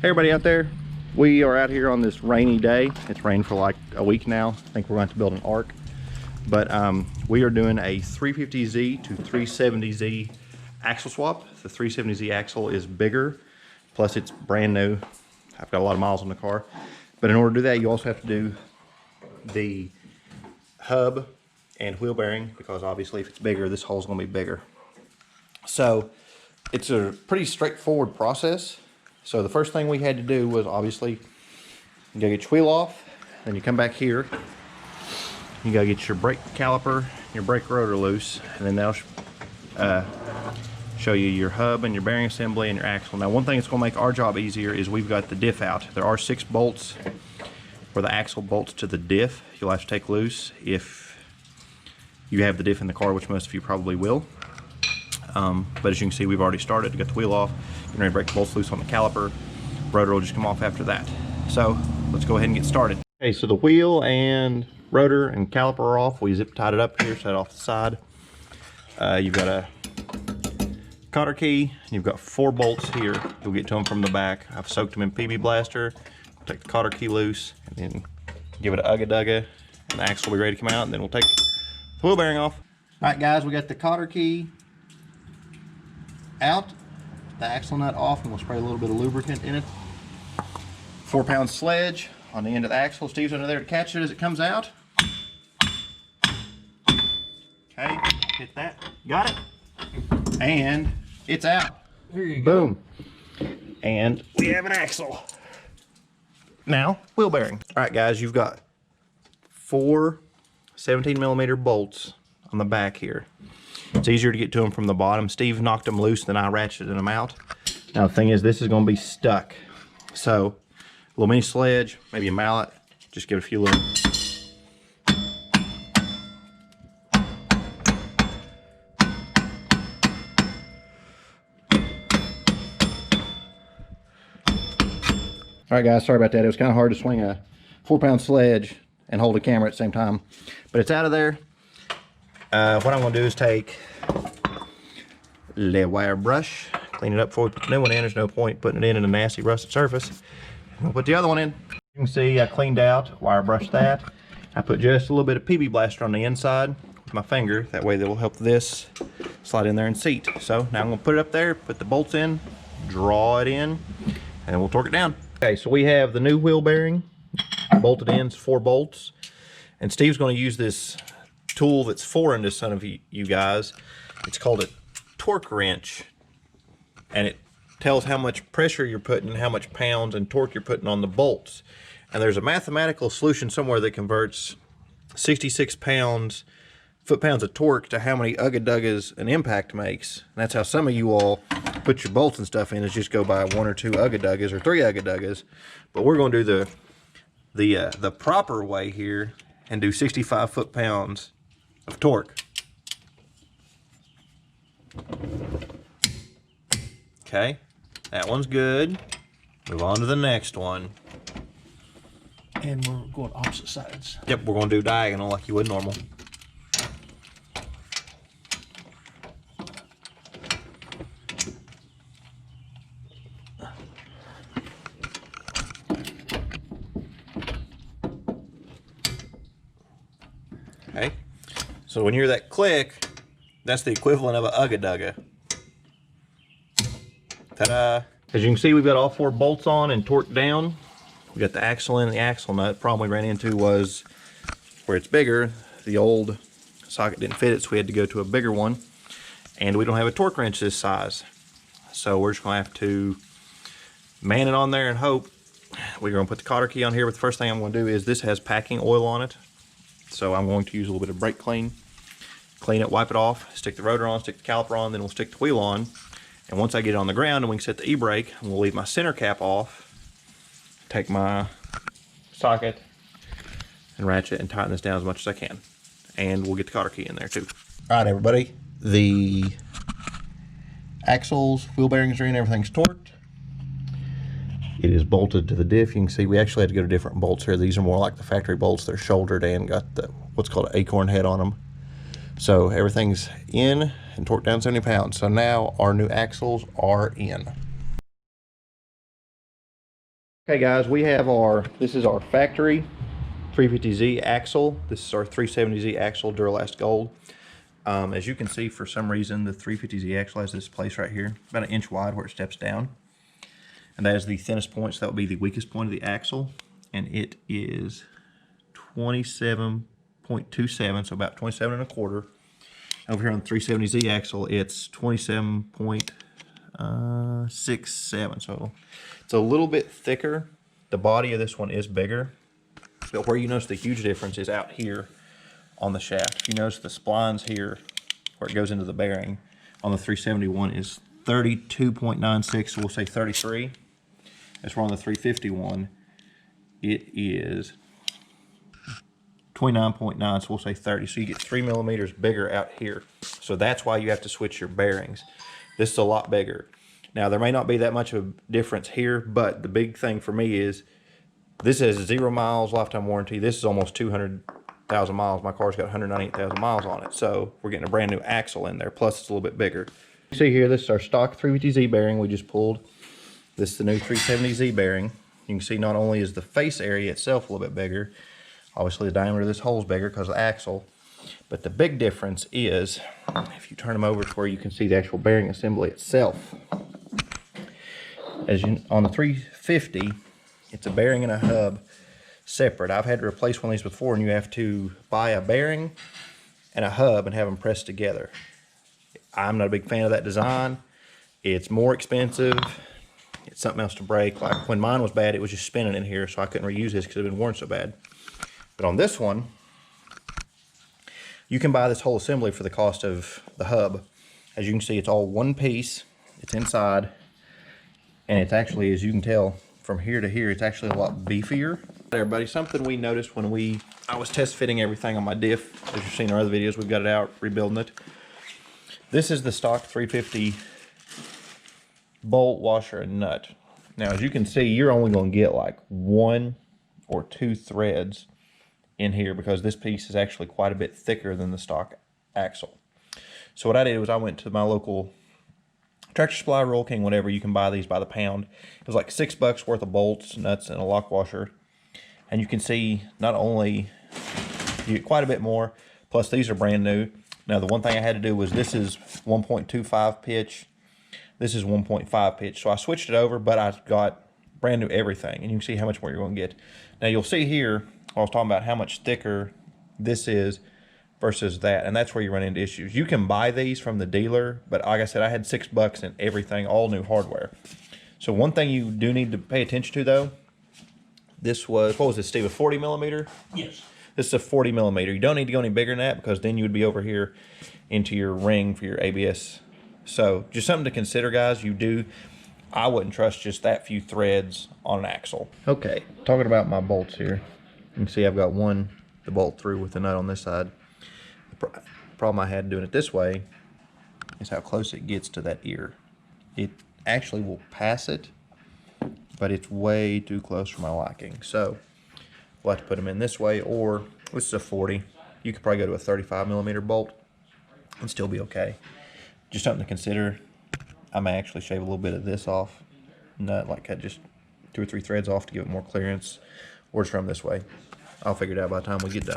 Hey everybody out there, we are out here on this rainy day. It's rained for like a week now. I think we're going to build an ark, but we are doing a 350Z to 370Z axle swap. The 370Z axle is bigger, plus it's brand new. I've got a lot of miles on the car, but in order to do that, you also have to do the hub and wheel bearing, because obviously if it's bigger, this hole's going to be bigger. So it's a pretty straightforward process. So the first thing we had to do was obviously you gotta get your wheel off, then you come back here, you gotta get your brake caliper, your brake rotor loose, and then they'll show you your hub and your bearing assembly and your axle. Now one thing that's gonna make our job easier is we've got the diff out. There are 6 bolts where the axle bolts to the diff you'll have to take loose if you have the diff in the car, which most of you probably will. But as you can see, we've already started to get the wheel off. You're ready to break the bolts loose on the caliper. Rotor will just come off after that. So let's go ahead and get started. Okay, so the wheel and rotor and caliper are off. We zip tied it up here, set it off the side. You've got a cotter key. You've got 4 bolts here. You'll get to them from the back. I've soaked them in PB Blaster. Take the cotter key loose and then give it a ugga-dugga, and the axle will be ready to come out, and then we'll take the wheel bearing off. All right, guys, we got the cotter key out, the axle nut off, and we'll spray a little bit of lubricant in it. 4-pound sledge on the end of the axle. Steve's under there to catch it as it comes out. Okay, hit that. Got it. And it's out. Here you go. Boom. And we have an axle. Now, wheel bearing. All right, guys, you've got 4 17mm bolts on the back here. It's easier to get to them from the bottom. Steve knocked them loose, then I ratcheted them out. Now the thing is, this is going to be stuck. So, a little mini sledge, maybe a mallet, just give it a few little. All right, guys, sorry about that. It was kind of hard to swing a 4-pound sledge and hold a camera at the same time, but it's out of there. What I'm going to do is take the wire brush, clean it up before we put the new one in. There's no point putting it in a nasty rusted surface. We'll put the other one in. You can see I cleaned out, wire brushed that. I put just a little bit of PB Blaster on the inside with my finger. That way that will help this slide in there and seat. So now I'm going to put it up there, put the bolts in, draw it in, and we'll torque it down. Okay, so we have the new wheel bearing bolted in. It's 4 bolts. And Steve's going to use this tool that's foreign to some of you guys. It's called a torque wrench, and it tells how much pressure you're putting, how much pounds and torque you're putting on the bolts. And there's a mathematical solution somewhere that converts 66 foot-pounds of torque to how many ugga-duggas an impact makes. And that's how some of you all put your bolts and stuff in, is just go by 1 or 2 ugga-duggas or 3 ugga-duggas. But we're going to do the proper way here and do 65 foot-pounds of torque. Okay, that one's good. Move on to the next one. And we're going opposite sides. Yep, we're going to do diagonal like you would normal. Okay, so when you hear that click, that's the equivalent of a ugga-dugga. Ta-da! As you can see, we've got all 4 bolts on and torqued down. We got the axle in and the axle nut. The problem we ran into was where it's bigger, the old socket didn't fit it, so we had to go to a bigger one. And we don't have a torque wrench this size. So we're just going to have to man it on there and hope. We're going to put the cotter key on here, but the first thing I'm going to do is, this has packing oil on it. So I'm going to use a little bit of brake clean it, wipe it off, stick the rotor on, stick the caliper on, then we'll stick the wheel on. And once I get it on the ground, and we can set the e-brake, we'll leave my center cap off, take my socket and ratchet and tighten this down as much as I can. And we'll get the cotter key in there too. All right, everybody, the axles, wheel bearings are in, everything's torqued. It is bolted to the diff. You can see we actually had to go to different bolts here. These are more like the factory bolts. They're shouldered and got the what's called an acorn head on them. So everything's in and torqued down 70 pounds. So now our new axles are in. Okay guys, this is our factory 350Z axle. This is our 370Z axle Duralast Gold. As you can see, for some reason, the 350Z axle has this place right here, about 1 inch wide where it steps down. And that is the thinnest point, so that would be the weakest point of the axle. And it is 27.27, so about 27 1/4. Over here on the 370Z axle, it's 27.67, so it's a little bit thicker. The body of this one is bigger, but where you notice the huge difference is out here on the shaft. If you notice the splines here, where it goes into the bearing, on the 371 is 32.96, so we'll say 33. As we're on the 351, it is 29.9, so we'll say 30. So you get 3 millimeters bigger out here. So that's why you have to switch your bearings. This is a lot bigger. Now there may not be that much of a difference here, but the big thing for me is this has 0 miles lifetime warranty. This is almost 200,000 miles. My car's got 198,000 miles on it. So we're getting a brand new axle in there. Plus it's a little bit bigger. You see here, this is our stock 350Z bearing we just pulled. This is the new 370Z bearing. You can see not only is the face area itself a little bit bigger, obviously the diameter of this hole is bigger because of the axle, but the big difference is, if you turn them over to where you can see the actual bearing assembly itself. On the 350, it's a bearing and a hub separate. I've had to replace one of these before, and you have to buy a bearing and a hub and have them pressed together. I'm not a big fan of that design. It's more expensive. It's something else to break. Like when mine was bad, it was just spinning in here, so I couldn't reuse this because it had been worn so bad. But on this one, you can buy this whole assembly for the cost of the hub. As you can see, it's all one piece. It's inside, and it's actually, as you can tell, from here to here, it's actually a lot beefier. Everybody, something we noticed when I was test fitting everything on my diff, as you've seen in our other videos, we've got it out, rebuilding it. This is the stock 350 bolt, washer, and nut. Now, as you can see, you're only going to get like 1 or 2 threads in here because this piece is actually quite a bit thicker than the stock axle. So what I did was I went to my local Tractor Supply, Royal King, whatever. You can buy these by the pound. It was like $6 worth of bolts, nuts, and a lock washer. And you can see not only you get quite a bit more, plus these are brand new. Now the one thing I had to do was this is 1.25 pitch. This is 1.5 pitch. So I switched it over, but I got brand new everything. And you can see how much more you're going to get. Now you'll see here, I was talking about how much thicker this is versus that, and that's where you run into issues. You can buy these from the dealer, but like I said, I had $6 and everything, all new hardware. So one thing you do need to pay attention to though, this was, what was this, Steve, a 40 millimeter? Yes. This is a 40 millimeter. You don't need to go any bigger than that because then you would be over here into your ring for your ABS. So just something to consider, guys. I wouldn't trust just that few threads on an axle. Okay, talking about my bolts here. You can see I've got one to bolt through with the nut on this side. The problem I had doing it this way is how close it gets to that ear. It actually will pass it, but it's way too close for my liking. So we'll have to put them in this way, or this is a 40. You could probably go to a 35 millimeter bolt and still be okay. Just something to consider. I may actually shave a little bit of this off, nut, like cut just 2 or 3 threads off to give it more clearance, or just run this way. I'll figure it out by the time we get done.